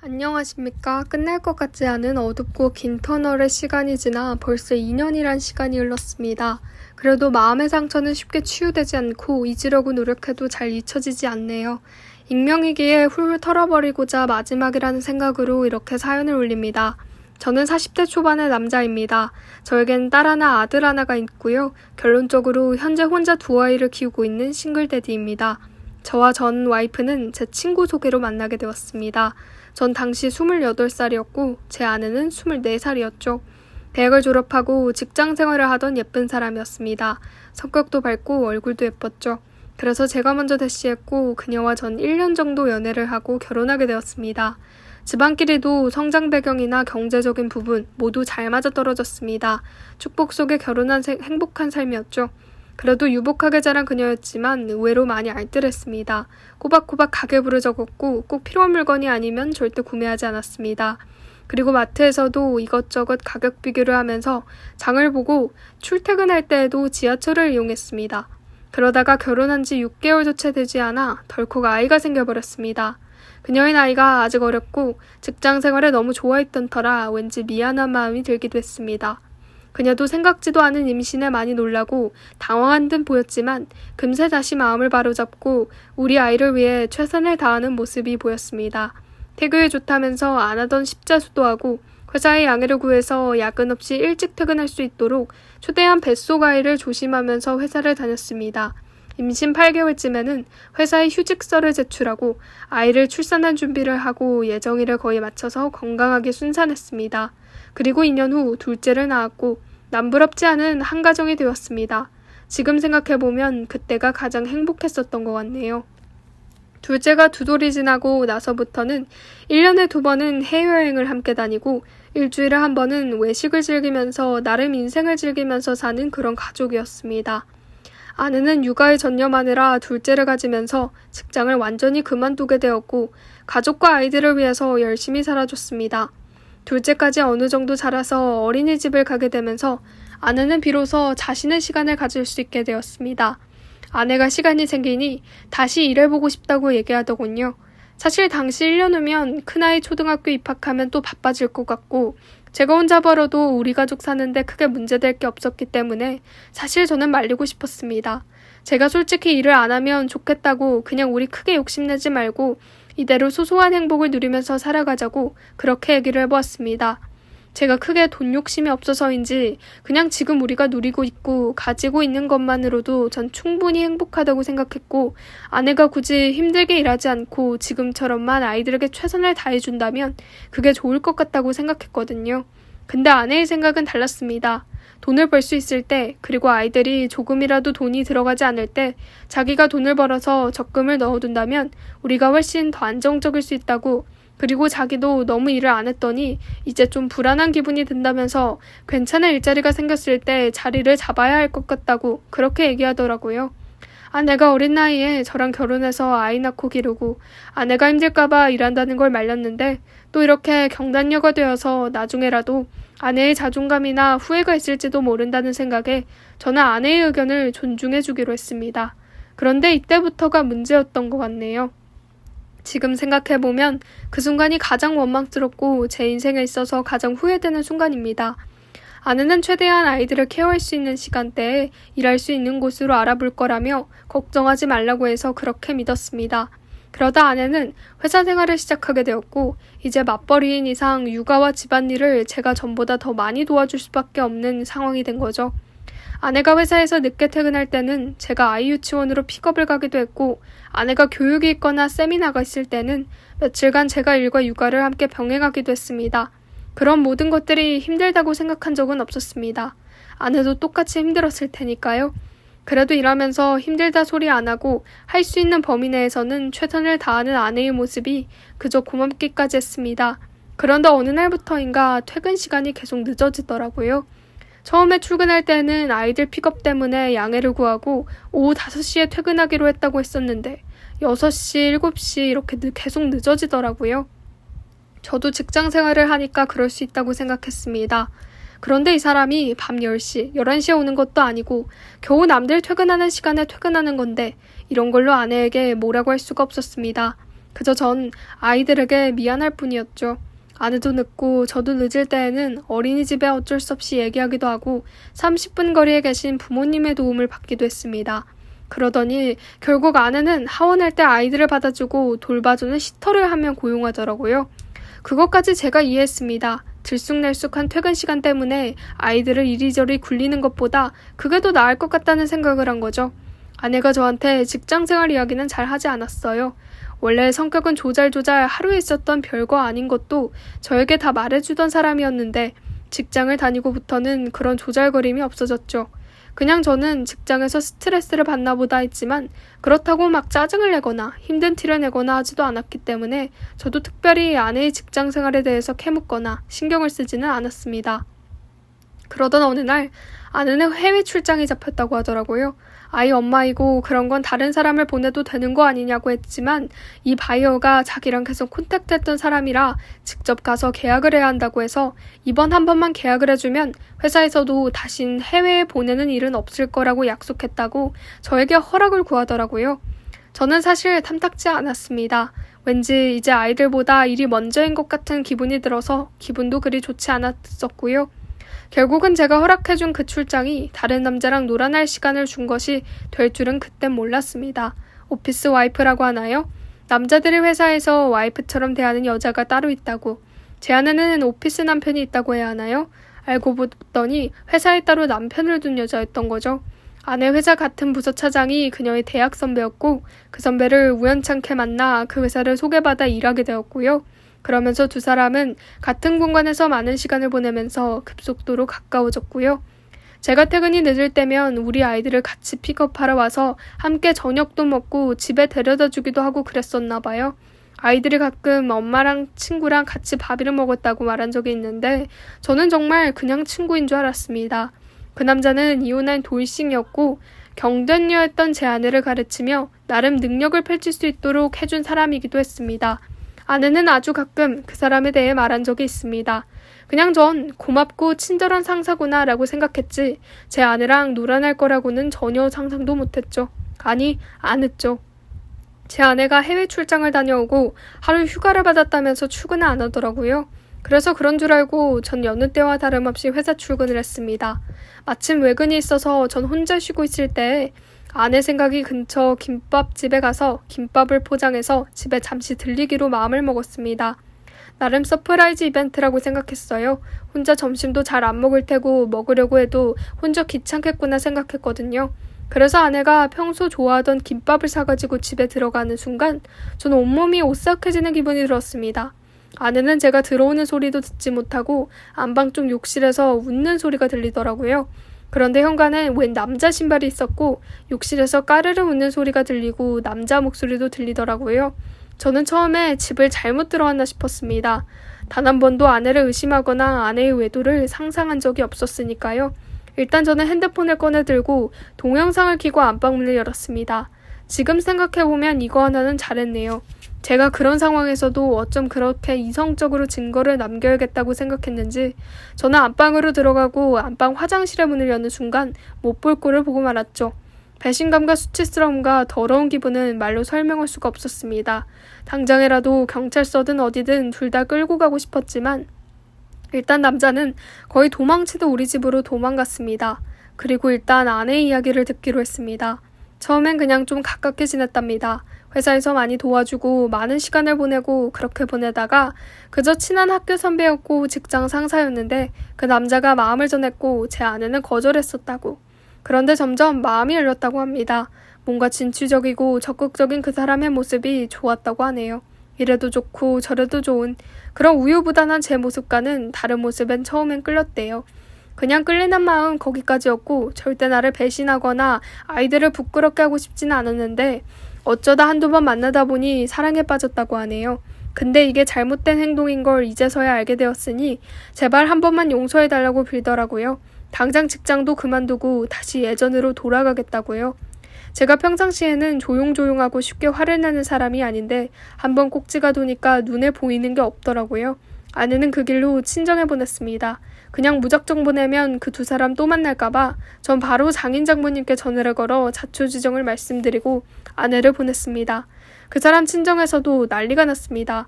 안녕하십니까. 끝날 것 같지 않은 어둡고 긴 터널의 시간이 지나 벌써 2년이란 시간이 흘렀습니다. 그래도 마음의 상처는 쉽게 치유되지 않고 잊으려고 노력해도 잘 잊혀지지 않네요. 익명이기에 훌훌 털어버리고자 마지막이라는 생각으로 이렇게 사연을 올립니다. 저는 40대 초반의 남자입니다. 저에겐 딸 하나, 아들 하나가 있고요. 결론적으로 현재 혼자 두 아이를 키우고 있는 싱글데디입니다. 저와 전 와이프는 제 친구 소개로 만나게 되었습니다. 전 당시 28살이었고 제 아내는 24살이었죠. 대학을 졸업하고 직장 생활을 하던 예쁜 사람이었습니다. 성격도 밝고 얼굴도 예뻤죠. 그래서 제가 먼저 대시했고 그녀와 전 1년 정도 연애를 하고 결혼하게 되었습니다. 집안끼리도 성장 배경이나 경제적인 부분 모두 잘 맞아떨어졌습니다. 축복 속에 결혼한 행복한 삶이었죠. 그래도 유복하게 자란 그녀였지만 의외로 많이 알뜰했습니다. 꼬박꼬박 가계부를 적었고 꼭 필요한 물건이 아니면 절대 구매하지 않았습니다. 그리고 마트에서도 이것저것 가격 비교를 하면서 장을 보고 출퇴근할 때에도 지하철을 이용했습니다. 그러다가 결혼한 지 6개월도 채 되지 않아 덜컥 아이가 생겨버렸습니다. 그녀의 나이가 아직 어렸고 직장 생활에 너무 좋아했던 터라 왠지 미안한 마음이 들기도 했습니다. 그녀도 생각지도 않은 임신에 많이 놀라고 당황한 듯 보였지만 금세 다시 마음을 바로잡고 우리 아이를 위해 최선을 다하는 모습이 보였습니다. 태교에 좋다면서 안 하던 십자수도 하고 회사에 양해를 구해서 야근 없이 일찍 퇴근할 수 있도록 초대한 뱃속 아이를 조심하면서 회사를 다녔습니다. 임신 8개월쯤에는 회사에 휴직서를 제출하고 아이를 출산할 준비를 하고 예정일을 거의 맞춰서 건강하게 순산했습니다. 그리고 2년 후 둘째를 낳았고 남부럽지 않은 한 가정이 되었습니다. 지금 생각해보면 그때가 가장 행복했었던 것 같네요. 둘째가 2돌이 지나고 나서부터는 1년에 2번은 해외여행을 함께 다니고 일주일에 1번은 외식을 즐기면서 나름 인생을 즐기면서 사는 그런 가족이었습니다. 아내는 육아에 전념하느라 둘째를 가지면서 직장을 완전히 그만두게 되었고 가족과 아이들을 위해서 열심히 살아줬습니다. 둘째까지 어느 정도 자라서 어린이집을 가게 되면서 아내는 비로소 자신의 시간을 가질 수 있게 되었습니다. 아내가 시간이 생기니 다시 일해보고 싶다고 얘기하더군요. 사실 당시 1년 후면 큰아이 초등학교 입학하면 또 바빠질 것 같고 제가 혼자 벌어도 우리 가족 사는데 크게 문제될 게 없었기 때문에 사실 저는 말리고 싶었습니다. 제가 솔직히 일을 안 하면 좋겠다고 그냥 우리 크게 욕심내지 말고 이대로 소소한 행복을 누리면서 살아가자고 그렇게 얘기를 해보았습니다. 제가 크게 돈 욕심이 없어서인지 그냥 지금 우리가 누리고 있고 가지고 있는 것만으로도 전 충분히 행복하다고 생각했고 아내가 굳이 힘들게 일하지 않고 지금처럼만 아이들에게 최선을 다해준다면 그게 좋을 것 같다고 생각했거든요. 근데 아내의 생각은 달랐습니다. 돈을 벌 수 있을 때 그리고 아이들이 조금이라도 돈이 들어가지 않을 때 자기가 돈을 벌어서 적금을 넣어둔다면 우리가 훨씬 더 안정적일 수 있다고 그리고 자기도 너무 일을 안 했더니 이제 좀 불안한 기분이 든다면서 괜찮은 일자리가 생겼을 때 자리를 잡아야 할 것 같다고 그렇게 얘기하더라고요. 아내가 어린 나이에 저랑 결혼해서 아이 낳고 기르고 아내가 힘들까봐 일한다는 걸 말렸는데 또 이렇게 경단녀가 되어서 나중에라도 아내의 자존감이나 후회가 있을지도 모른다는 생각에 저는 아내의 의견을 존중해주기로 했습니다. 그런데 이때부터가 문제였던 것 같네요. 지금 생각해보면 그 순간이 가장 원망스럽고 제 인생에 있어서 가장 후회되는 순간입니다. 아내는 최대한 아이들을 케어할 수 있는 시간대에 일할 수 있는 곳으로 알아볼 거라며 걱정하지 말라고 해서 그렇게 믿었습니다. 그러다 아내는 회사 생활을 시작하게 되었고 이제 맞벌이인 이상 육아와 집안일을 제가 전보다 더 많이 도와줄 수밖에 없는 상황이 된 거죠. 아내가 회사에서 늦게 퇴근할 때는 제가 아이 유치원으로 픽업을 가기도 했고 아내가 교육이 있거나 세미나가 있을 때는 며칠간 제가 일과 육아를 함께 병행하기도 했습니다. 그런 모든 것들이 힘들다고 생각한 적은 없었습니다. 아내도 똑같이 힘들었을 테니까요. 그래도 일하면서 힘들다 소리 안 하고 할 수 있는 범위 내에서는 최선을 다하는 아내의 모습이 그저 고맙기까지 했습니다. 그런데 어느 날부터인가 퇴근 시간이 계속 늦어지더라고요. 처음에 출근할 때는 아이들 픽업 때문에 양해를 구하고 오후 5시에 퇴근하기로 했다고 했었는데 6시, 7시 이렇게 계속 늦어지더라고요. 저도 직장 생활을 하니까 그럴 수 있다고 생각했습니다. 그런데 이 사람이 밤 10시, 11시에 오는 것도 아니고 겨우 남들 퇴근하는 시간에 퇴근하는 건데 이런 걸로 아내에게 뭐라고 할 수가 없었습니다. 그저 전 아이들에게 미안할 뿐이었죠. 아내도 늦고 저도 늦을 때에는 어린이집에 어쩔 수 없이 얘기하기도 하고 30분 거리에 계신 부모님의 도움을 받기도 했습니다. 그러더니 결국 아내는 하원할 때 아이들을 받아주고 돌봐주는 시터를 한 명 고용하더라고요. 그것까지 제가 이해했습니다. 들쑥날쑥한 퇴근 시간 때문에 아이들을 이리저리 굴리는 것보다 그게 더 나을 것 같다는 생각을 한 거죠. 아내가 저한테 직장생활 이야기는 잘 하지 않았어요. 원래 성격은 조잘조잘 하루에 있었던 별거 아닌 것도 저에게 다 말해주던 사람이었는데 직장을 다니고부터는 그런 조잘거림이 없어졌죠. 그냥 저는 직장에서 스트레스를 받나 보다 했지만 그렇다고 막 짜증을 내거나 힘든 티를 내거나 하지도 않았기 때문에 저도 특별히 아내의 직장 생활에 대해서 캐묻거나 신경을 쓰지는 않았습니다. 그러던 어느 날 아내는 해외 출장이 잡혔다고 하더라고요. 아이 엄마이고 그런 건 다른 사람을 보내도 되는 거 아니냐고 했지만 이 바이어가 자기랑 계속 콘택트했던 사람이라 직접 가서 계약을 해야 한다고 해서 이번 한 번만 계약을 해주면 회사에서도 다신 해외에 보내는 일은 없을 거라고 약속했다고 저에게 허락을 구하더라고요. 저는 사실 탐탁지 않았습니다. 왠지 이제 아이들보다 일이 먼저인 것 같은 기분이 들어서 기분도 그리 좋지 않았었고요. 결국은 제가 허락해준 그 출장이 다른 남자랑 놀아날 시간을 준 것이 될 줄은 그땐 몰랐습니다. 오피스 와이프라고 하나요? 남자들이 회사에서 와이프처럼 대하는 여자가 따로 있다고. 제 아내는 오피스 남편이 있다고 해야 하나요? 알고 보더니 회사에 따로 남편을 둔 여자였던 거죠. 아내 회사 같은 부서 차장이 그녀의 대학 선배였고 그 선배를 우연찮게 만나 그 회사를 소개받아 일하게 되었고요. 그러면서 두 사람은 같은 공간에서 많은 시간을 보내면서 급속도로 가까워졌고요. 제가 퇴근이 늦을 때면 우리 아이들을 같이 픽업하러 와서 함께 저녁도 먹고 집에 데려다 주기도 하고 그랬었나 봐요. 아이들이 가끔 엄마랑 친구랑 같이 밥을 먹었다고 말한 적이 있는데 저는 정말 그냥 친구인 줄 알았습니다. 그 남자는 이혼한 돌싱이었고 경단녀였던 제 아내를 가르치며 나름 능력을 펼칠 수 있도록 해준 사람이기도 했습니다. 아내는 아주 가끔 그 사람에 대해 말한 적이 있습니다. 그냥 전 고맙고 친절한 상사구나 라고 생각했지 제 아내랑 놀아날 거라고는 전혀 상상도 못했죠. 아니, 안 했죠. 제 아내가 해외 출장을 다녀오고 하루 휴가를 받았다면서 출근을 안 하더라고요. 그래서 그런 줄 알고 전 여느 때와 다름없이 회사 출근을 했습니다. 마침 외근이 있어서 전 혼자 쉬고 있을 때 아내 생각이 근처 김밥집에 가서 김밥을 포장해서 집에 잠시 들리기로 마음을 먹었습니다. 나름 서프라이즈 이벤트라고 생각했어요. 혼자 점심도 잘 안 먹을 테고 먹으려고 해도 혼자 귀찮겠구나 생각했거든요. 그래서 아내가 평소 좋아하던 김밥을 사가지고 집에 들어가는 순간 저는 온몸이 오싹해지는 기분이 들었습니다. 아내는 제가 들어오는 소리도 듣지 못하고 안방 쪽 욕실에서 웃는 소리가 들리더라고요. 그런데 현관에 웬 남자 신발이 있었고 욕실에서 까르르 웃는 소리가 들리고 남자 목소리도 들리더라고요. 저는 처음에 집을 잘못 들어왔나 싶었습니다. 단 한 번도 아내를 의심하거나 아내의 외도를 상상한 적이 없었으니까요. 일단 저는 핸드폰을 꺼내 들고 동영상을 켜고 안방문을 열었습니다. 지금 생각해보면 이거 하나는 잘했네요. 제가 그런 상황에서도 어쩜 그렇게 이성적으로 증거를 남겨야겠다고 생각했는지 저는 안방으로 들어가고 안방 화장실의 문을 여는 순간 못 볼 꼴을 보고 말았죠. 배신감과 수치스러움과 더러운 기분은 말로 설명할 수가 없었습니다. 당장이라도 경찰서든 어디든 둘 다 끌고 가고 싶었지만 일단 남자는 거의 도망치듯 우리 집으로 도망갔습니다. 그리고 일단 아내의 이야기를 듣기로 했습니다. 처음엔 그냥 좀 가깝게 지냈답니다. 회사에서 많이 도와주고 많은 시간을 보내고 그렇게 보내다가 그저 친한 학교 선배였고 직장 상사였는데 그 남자가 마음을 전했고 제 아내는 거절했었다고. 그런데 점점 마음이 열렸다고 합니다. 뭔가 진취적이고 적극적인 그 사람의 모습이 좋았다고 하네요. 이래도 좋고 저래도 좋은 그런 우유부단한 제 모습과는 다른 모습엔 처음엔 끌렸대요. 그냥 끌리는 마음 거기까지였고 절대 나를 배신하거나 아이들을 부끄럽게 하고 싶지는 않았는데 어쩌다 한두 번 만나다 보니 사랑에 빠졌다고 하네요. 근데 이게 잘못된 행동인 걸 이제서야 알게 되었으니 제발 한 번만 용서해달라고 빌더라고요. 당장 직장도 그만두고 다시 예전으로 돌아가겠다고요. 제가 평상시에는 조용조용하고 쉽게 화를 내는 사람이 아닌데 한번 꼭지가 도니까 눈에 보이는 게 없더라고요. 아내는 그 길로 친정에 보냈습니다. 그냥 무작정 보내면 그 두 사람 또 만날까봐 전 바로 장인 장모님께 전화를 걸어 자초지정을 말씀드리고 아내를 보냈습니다. 그 사람 친정에서도 난리가 났습니다.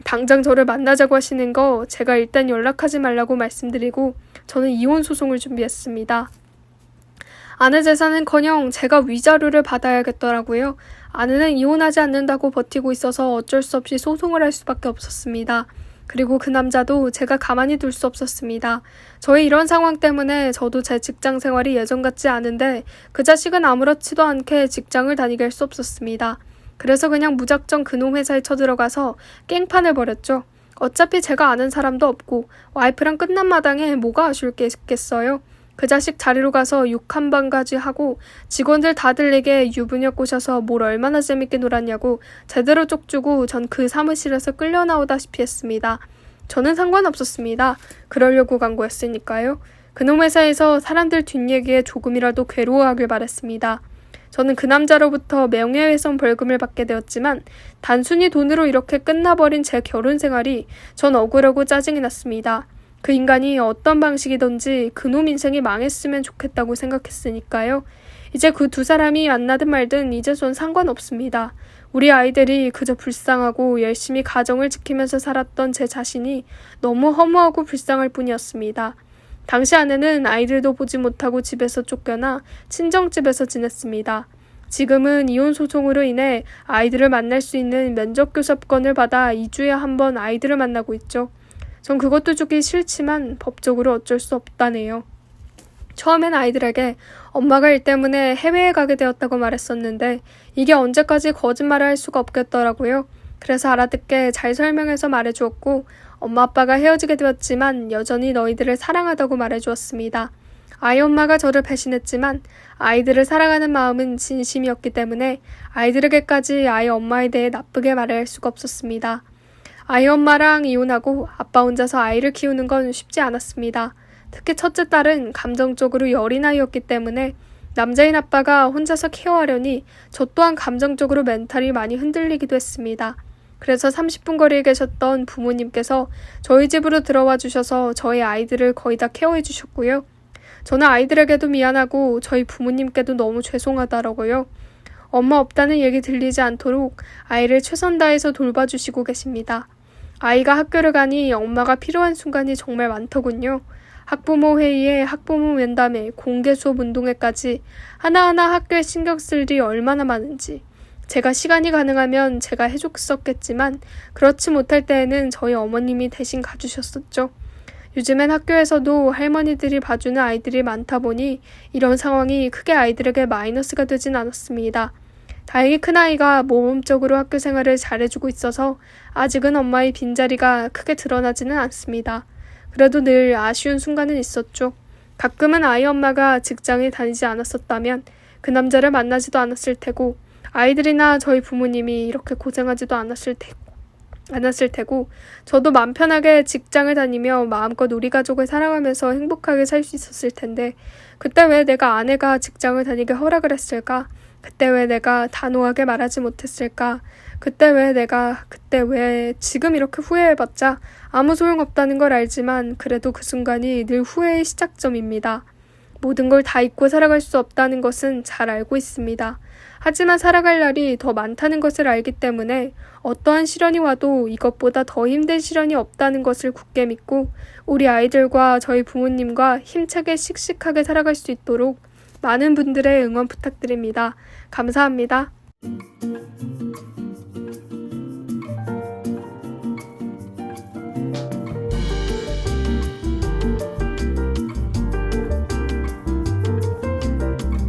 당장 저를 만나자고 하시는 거 제가 일단 연락하지 말라고 말씀드리고 저는 이혼 소송을 준비했습니다. 아내 재산은커녕 제가 위자료를 받아야겠더라고요. 아내는 이혼하지 않는다고 버티고 있어서 어쩔 수 없이 소송을 할 수밖에 없었습니다. 그리고 그 남자도 제가 가만히 둘 수 없었습니다. 저의 이런 상황 때문에 저도 제 직장 생활이 예전 같지 않은데 그 자식은 아무렇지도 않게 직장을 다니게 할 수 없었습니다. 그래서 그냥 무작정 그놈 회사에 쳐들어가서 깽판을 벌였죠. 어차피 제가 아는 사람도 없고 와이프랑 끝난 마당에 뭐가 아쉬울 게 있겠어요. 그 자식 자리로 가서 욕 한 방까지 하고 직원들 다들 내게 유부녀 꼬셔서 뭘 얼마나 재밌게 놀았냐고 제대로 쪽주고 전 그 사무실에서 끌려 나오다시피 했습니다. 저는 상관없었습니다. 그러려고 간 거였으니까요. 그놈 회사에서 사람들 뒷얘기에 조금이라도 괴로워하길 바랬습니다. 저는 그 남자로부터 명예훼손 벌금을 받게 되었지만 단순히 돈으로 이렇게 끝나버린 제 결혼 생활이 전 억울하고 짜증이 났습니다. 그 인간이 어떤 방식이든지 그놈 인생이 망했으면 좋겠다고 생각했으니까요. 이제 그 두 사람이 만나든 말든 이제 전 상관없습니다. 우리 아이들이 그저 불쌍하고 열심히 가정을 지키면서 살았던 제 자신이 너무 허무하고 불쌍할 뿐이었습니다. 당시 아내는 아이들도 보지 못하고 집에서 쫓겨나 친정집에서 지냈습니다. 지금은 이혼 소송으로 인해 아이들을 만날 수 있는 면접교섭권을 받아 2주에 한 번 아이들을 만나고 있죠. 전 그것도 주기 싫지만 법적으로 어쩔 수 없다네요. 처음엔 아이들에게 엄마가 일 때문에 해외에 가게 되었다고 말했었는데 이게 언제까지 거짓말을 할 수가 없겠더라고요. 그래서 알아듣게 잘 설명해서 말해주었고 엄마 아빠가 헤어지게 되었지만 여전히 너희들을 사랑하다고 말해주었습니다. 아이 엄마가 저를 배신했지만 아이들을 사랑하는 마음은 진심이었기 때문에 아이들에게까지 아이 엄마에 대해 나쁘게 말할 수가 없었습니다. 아이 엄마랑 이혼하고 아빠 혼자서 아이를 키우는 건 쉽지 않았습니다. 특히 첫째 딸은 감정적으로 여린 아이였기 때문에 남자인 아빠가 혼자서 케어하려니 저 또한 감정적으로 멘탈이 많이 흔들리기도 했습니다. 그래서 30분 거리에 계셨던 부모님께서 저희 집으로 들어와 주셔서 저희 아이들을 거의 다 케어해 주셨고요. 저는 아이들에게도 미안하고 저희 부모님께도 너무 죄송하더라고요. 엄마 없다는 얘기 들리지 않도록 아이를 최선 다해서 돌봐주시고 계십니다. 아이가 학교를 가니 엄마가 필요한 순간이 정말 많더군요. 학부모 회의에 학부모 면담에 공개 수업 운동회까지 하나하나 학교에 신경 쓸 일이 얼마나 많은지. 제가 시간이 가능하면 제가 해줬었겠지만 그렇지 못할 때에는 저희 어머님이 대신 가주셨었죠. 요즘엔 학교에서도 할머니들이 봐주는 아이들이 많다 보니 이런 상황이 크게 아이들에게 마이너스가 되진 않았습니다. 다행히 큰아이가 모범적으로 학교 생활을 잘해주고 있어서 아직은 엄마의 빈자리가 크게 드러나지는 않습니다. 그래도 늘 아쉬운 순간은 있었죠. 가끔은 아이 엄마가 직장에 다니지 않았었다면 그 남자를 만나지도 않았을 테고 아이들이나 저희 부모님이 이렇게 고생하지도 않았을 테고 저도 맘 편하게 직장을 다니며 마음껏 우리 가족을 사랑하면서 행복하게 살 수 있었을 텐데 그때 왜 내가 아내가 직장을 다니게 허락을 했을까? 그때 왜 내가 단호하게 말하지 못했을까? 그때 왜 지금 이렇게 후회해봤자 아무 소용없다는 걸 알지만 그래도 그 순간이 늘 후회의 시작점입니다. 모든 걸 다 잊고 살아갈 수 없다는 것은 잘 알고 있습니다. 하지만 살아갈 날이 더 많다는 것을 알기 때문에 어떠한 시련이 와도 이것보다 더 힘든 시련이 없다는 것을 굳게 믿고 우리 아이들과 저희 부모님과 힘차게 씩씩하게 살아갈 수 있도록 많은 분들의 응원 부탁드립니다. 감사합니다.